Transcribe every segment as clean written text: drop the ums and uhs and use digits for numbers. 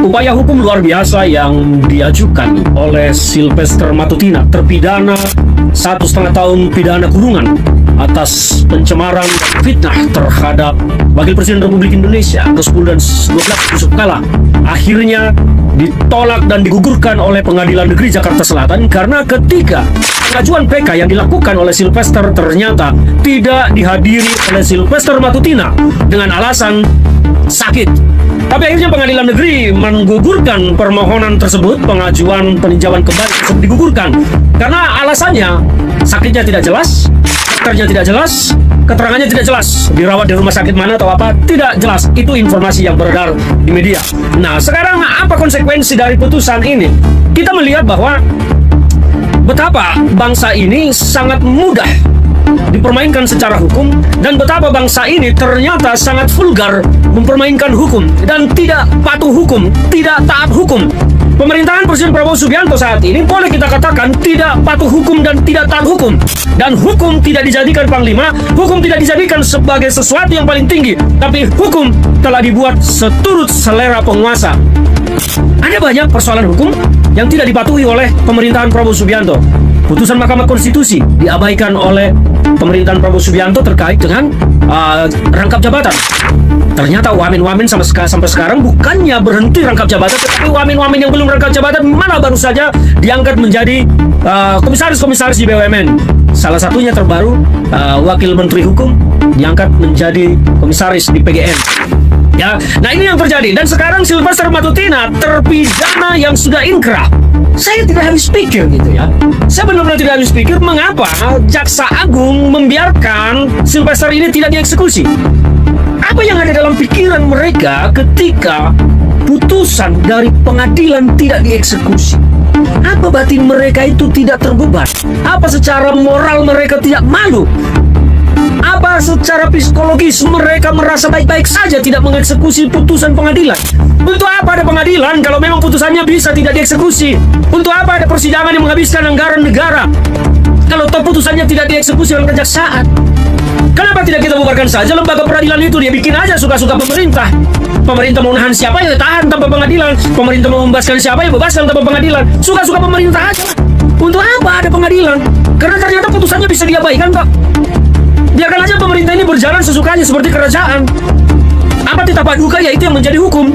Upaya hukum luar biasa yang diajukan oleh Sylvester Matutina, terpidana 1,5 tahun pidana kurungan atas pencemaran dan fitnah terhadap Wakil Presiden Republik Indonesia ke-10 dan 12 Yusuf Kala, akhirnya ditolak dan digugurkan oleh Pengadilan Negeri Jakarta Selatan karena ketika pengajuan PK yang dilakukan oleh Sylvester ternyata tidak dihadiri oleh Sylvester Matutina dengan alasan sakit. Tapi akhirnya Pengadilan Negeri menggugurkan permohonan tersebut, pengajuan peninjauan kembali tersebut digugurkan karena alasannya sakitnya tidak jelas, dokternya tidak jelas, keterangannya tidak jelas, dirawat di rumah sakit mana atau apa tidak jelas. Itu informasi yang beredar di media. Nah, sekarang apa konsekuensi dari putusan ini? Kita melihat bahwa betapa bangsa ini sangat mudah dipermainkan secara hukum dan betapa bangsa ini ternyata sangat vulgar mempermainkan hukum dan tidak patuh hukum, tidak taat hukum. Pemerintahan Presiden Prabowo Subianto saat ini boleh kita katakan tidak patuh hukum dan tidak taat hukum. Dan hukum tidak dijadikan panglima, hukum tidak dijadikan sebagai sesuatu yang paling tinggi, tapi hukum telah dibuat seturut selera penguasa. Ada banyak persoalan hukum yang tidak dipatuhi oleh pemerintahan Prabowo Subianto. Putusan Mahkamah Konstitusi diabaikan oleh pemerintahan Prabowo Subianto terkait dengan rangkap jabatan. Ternyata wamen-wamen sampai sekarang bukannya berhenti rangkap jabatan, tetapi wamen-wamen yang belum rangkap jabatan malah baru saja diangkat menjadi komisaris-komisaris di BUMN. Salah satunya terbaru Wakil Menteri Hukum diangkat menjadi komisaris di PGN. Ya, nah ini yang terjadi. Dan sekarang Sylvester Matutina terpidana yang sudah inkrah. Saya tidak habis pikir gitu ya. Saya benar-benar tidak habis pikir mengapa Jaksa Agung membiarkan Sylvester ini tidak dieksekusi. Apa yang ada dalam pikiran mereka ketika putusan dari pengadilan tidak dieksekusi? Apa batin mereka itu tidak terbeban? Apa secara moral mereka tidak malu? Apa secara psikologis mereka merasa baik-baik saja tidak mengeksekusi putusan pengadilan? Untuk apa ada pengadilan kalau memang putusannya bisa tidak dieksekusi? Untuk apa ada persidangan yang menghabiskan anggaran negara kalau toh putusannya tidak dieksekusi oleh kejaksaan? Kenapa tidak kita bubarkan saja lembaga peradilan itu? Dia bikin aja suka-suka pemerintah. Pemerintah mau nahan siapa ya tahan tanpa pengadilan. Pemerintah mau membebaskan siapa ya bebaskan tanpa pengadilan. Suka-suka pemerintah aja lah. Untuk apa ada pengadilan? Karena ternyata putusannya bisa diabaikan kok. Biarkan aja pemerintah ini berjalan sesukanya seperti kerajaan. Apa titah paduka ya itu yang menjadi hukum.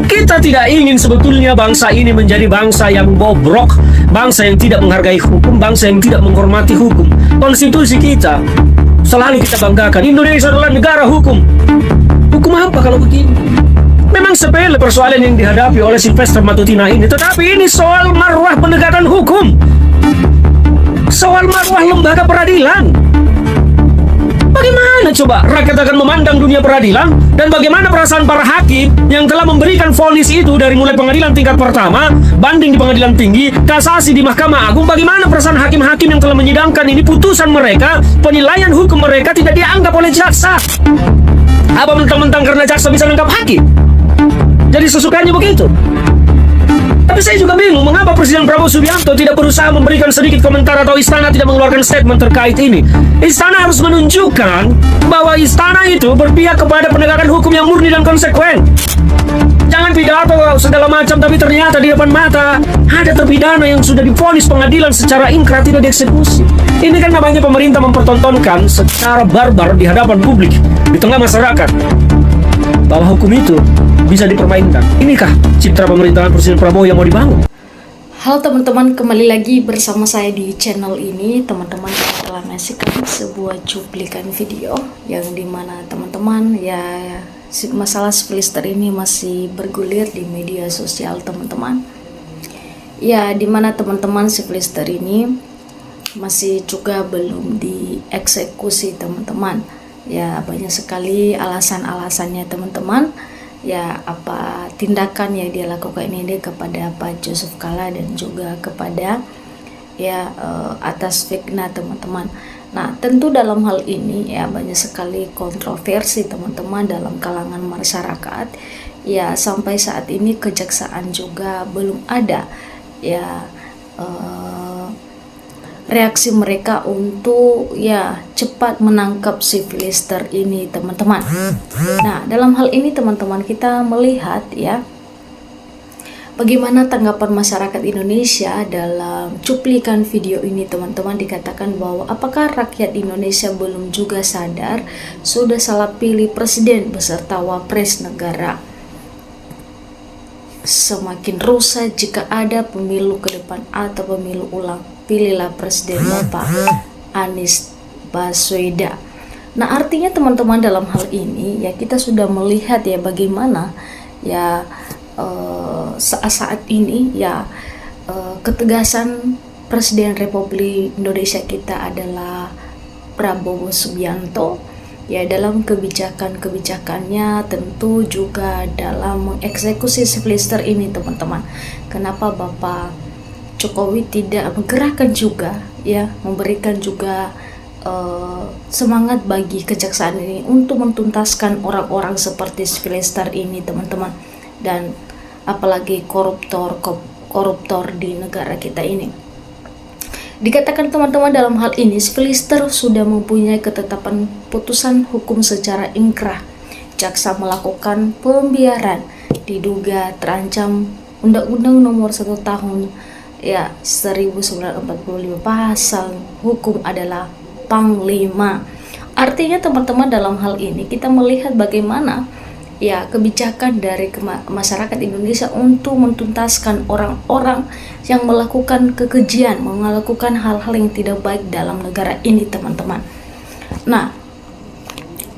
Kita tidak ingin sebetulnya bangsa ini menjadi bangsa yang bobrok, bangsa yang tidak menghargai hukum, bangsa yang tidak menghormati hukum. Konstitusi kita selalu kita banggakan, Indonesia adalah negara hukum. Hukum apa kalau begini? Memang sepele persoalan yang dihadapi oleh Sylvester Matutina ini, tetapi ini soal marwah penegakan hukum, soal marwah lembaga peradilan. Bagaimana coba rakyat akan memandang dunia peradilan, dan bagaimana perasaan para hakim yang telah memberikan vonis itu dari mulai pengadilan tingkat pertama, banding di pengadilan tinggi, kasasi di Mahkamah Agung? Bagaimana perasaan hakim-hakim yang telah menyidangkan ini, putusan mereka, penilaian hukum mereka tidak dianggap oleh jaksa? Apa mentang-mentang karena jaksa bisa menangkap hakim jadi sesukanya begitu? Tapi saya juga bingung mengapa Presiden Prabowo Subianto tidak berusaha memberikan sedikit komentar atau istana tidak mengeluarkan statement terkait ini. Istana harus menunjukkan bahwa istana itu berpihak kepada penegakan hukum yang murni dan konsekuen. Jangan pidato segala macam tapi ternyata di depan mata ada terpidana yang sudah divonis pengadilan secara inkrah tidak dieksekusi. Ini kan namanya pemerintah mempertontonkan secara barbar di hadapan publik, di tengah masyarakat, bahwa hukum itu bisa dipermainkan. Inikah citra pemerintahan Presiden Prabowo yang mau dibangun? Halo teman-teman, kembali lagi bersama saya di channel ini. Teman-teman telah menyaksikan sebuah cuplikan video yang dimana teman-teman ya masalah Sylvester ini masih bergulir di media sosial teman-teman. Ya, dimana teman-teman Sylvester ini masih juga belum dieksekusi teman-teman. Ya, banyak sekali alasan-alasannya teman-teman. Ya, apa tindakan yang dia lakukan ini kepada Pak Yusuf Kala dan juga kepada ya atas fitnah teman-teman. Nah, tentu dalam hal ini ya banyak sekali kontroversi teman-teman dalam kalangan masyarakat. Ya, sampai saat ini kejaksaan juga belum ada ya reaksi mereka untuk ya cepat menangkap si Filister ini teman-teman. Nah, dalam hal ini teman-teman kita melihat ya bagaimana tanggapan masyarakat Indonesia dalam cuplikan video ini teman-teman. Dikatakan bahwa apakah rakyat Indonesia belum juga sadar sudah salah pilih presiden beserta wapres negara. Semakin rusak jika ada pemilu ke depan atau pemilu ulang. Pilihlah Presiden Bapak Anies Baswedan. Nah, artinya teman-teman dalam hal ini ya kita sudah melihat ya bagaimana ya saat ini ya ketegasan Presiden Republik Indonesia kita adalah Prabowo Subianto. Ya, dalam kebijakan-kebijakannya tentu juga dalam mengeksekusi si Filister ini teman-teman. Kenapa Bapak Jokowi tidak menggerakkan juga ya, memberikan juga semangat bagi kejaksaan ini untuk mentuntaskan orang-orang seperti si Filister ini teman-teman, dan apalagi koruptor di negara kita ini. Dikatakan teman-teman dalam hal ini Filister sudah mempunyai ketetapan putusan hukum secara ingkrah. Jaksa melakukan pembiaran, diduga terancam Undang-Undang Nomor 1 Tahun ya 1945 pasal hukum adalah Panglima. Artinya teman-teman dalam hal ini kita melihat bagaimana ya kebijakan dari masyarakat Indonesia untuk mentuntaskan orang-orang yang melakukan kekejian, melakukan hal-hal yang tidak baik dalam negara ini teman-teman. Nah,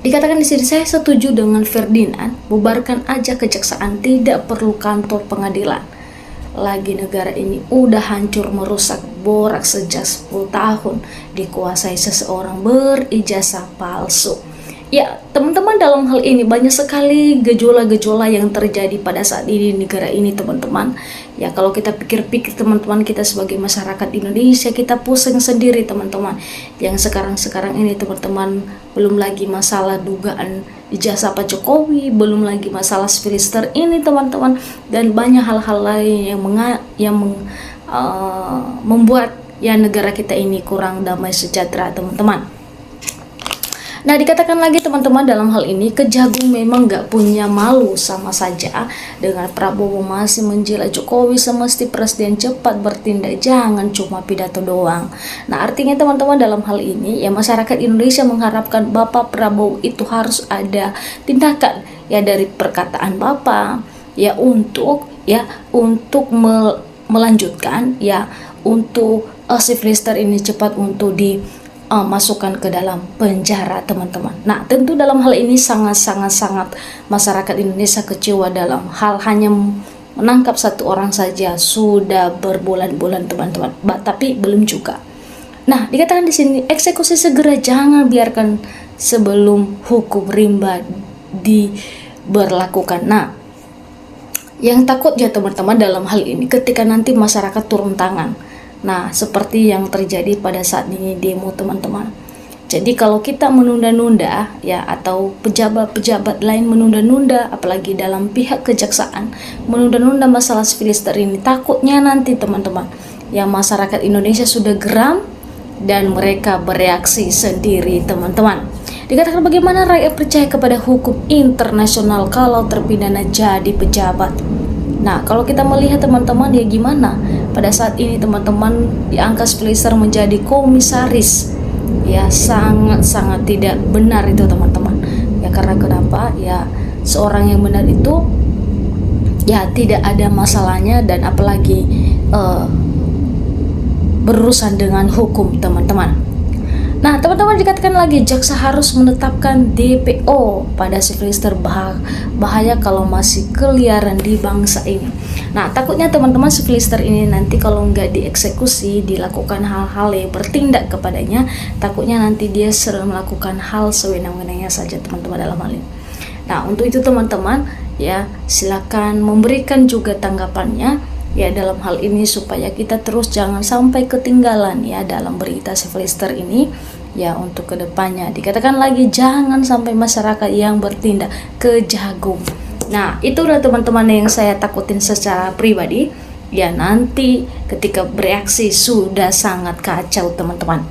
dikatakan di sini saya setuju dengan Ferdinand, bubarkan aja kejaksaan, tidak perlu kantor pengadilan. Lagi negara ini udah hancur merusak borak sejak 10 tahun dikuasai seseorang berijazah palsu. Ya, teman-teman dalam hal ini banyak sekali gejolak-gejolak yang terjadi pada saat ini di negara ini teman-teman. Ya, kalau kita pikir-pikir teman-teman, kita sebagai masyarakat Indonesia kita pusing sendiri teman-teman. Yang sekarang ini teman-teman, belum lagi masalah dugaan ijazah Pak Jokowi, belum lagi masalah Filister ini teman-teman, dan banyak hal-hal lain yang membuat ya negara kita ini kurang damai sejahtera teman-teman. Nah, dikatakan lagi teman-teman dalam hal ini Kejagung memang gak punya malu, sama saja dengan Prabowo masih menjela Jokowi semesti presiden cepat bertindak, jangan cuma pidato doang. Nah, artinya teman-teman dalam hal ini ya masyarakat Indonesia mengharapkan Bapak Prabowo itu harus ada tindakan ya dari perkataan Bapak ya untuk melanjutkan ya untuk si Filister ini cepat untuk masukkan ke dalam penjara teman-teman. Nah, tentu dalam hal ini sangat masyarakat Indonesia kecewa dalam hal hanya menangkap satu orang saja sudah berbulan-bulan teman-teman, tapi belum juga. Nah, dikatakan di sini eksekusi segera, jangan biarkan sebelum hukum rimba diberlakukan. Nah, yang takut ya teman-teman dalam hal ini ketika nanti masyarakat turun tangan. Nah, seperti yang terjadi pada saat ini demo teman-teman. Jadi kalau kita menunda-nunda ya, atau pejabat-pejabat lain menunda-nunda, apalagi dalam pihak kejaksaan menunda-nunda masalah Filister ini, takutnya nanti teman-teman ya masyarakat Indonesia sudah geram dan mereka bereaksi sendiri teman-teman. Dikatakan bagaimana rakyat percaya kepada hukum internasional kalau terpidana jadi pejabat. Nah, kalau kita melihat teman-teman ya gimana pada saat ini teman-teman diangkat Filister menjadi komisaris, ya sangat tidak benar itu teman-teman. Ya karena kenapa? Ya seorang yang benar itu ya tidak ada masalahnya, dan apalagi berurusan dengan hukum teman-teman. Nah, teman-teman dikatakan lagi jaksa harus menetapkan DPO pada si Filister, bahaya kalau masih keliaran di bangsa ini. Nah, takutnya teman-teman si Filister ini nanti kalau nggak dieksekusi, dilakukan hal-hal yang bertindak kepadanya, takutnya nanti dia sering melakukan hal sewenang-wenangnya saja teman-teman dalam hal ini. Nah, untuk itu teman-teman ya silakan memberikan juga tanggapannya ya dalam hal ini supaya kita terus jangan sampai ketinggalan ya dalam berita si Filister ini ya untuk kedepannya. Dikatakan lagi jangan sampai masyarakat yang bertindak kejagung. Nah, itu udah teman-teman yang saya takutin secara pribadi. ya nanti ketika bereaksi sudah sangat kacau teman-teman.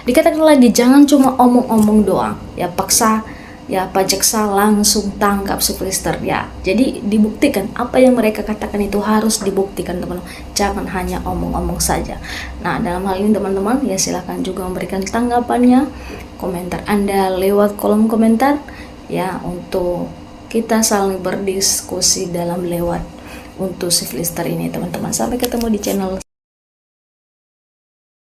Dikatakan lagi jangan cuma omong-omong doang, ya paksa ya Pak Jaksa langsung tangkap si Filister ya. Jadi dibuktikan apa yang mereka katakan itu harus dibuktikan teman-teman. Jangan hanya omong-omong saja. Nah dalam hal ini teman-teman ya silahkan juga memberikan tanggapannya, komentar Anda lewat kolom komentar ya, untuk kita saling berdiskusi dalam lewat untuk si Filister ini teman-teman. Sampai ketemu di channel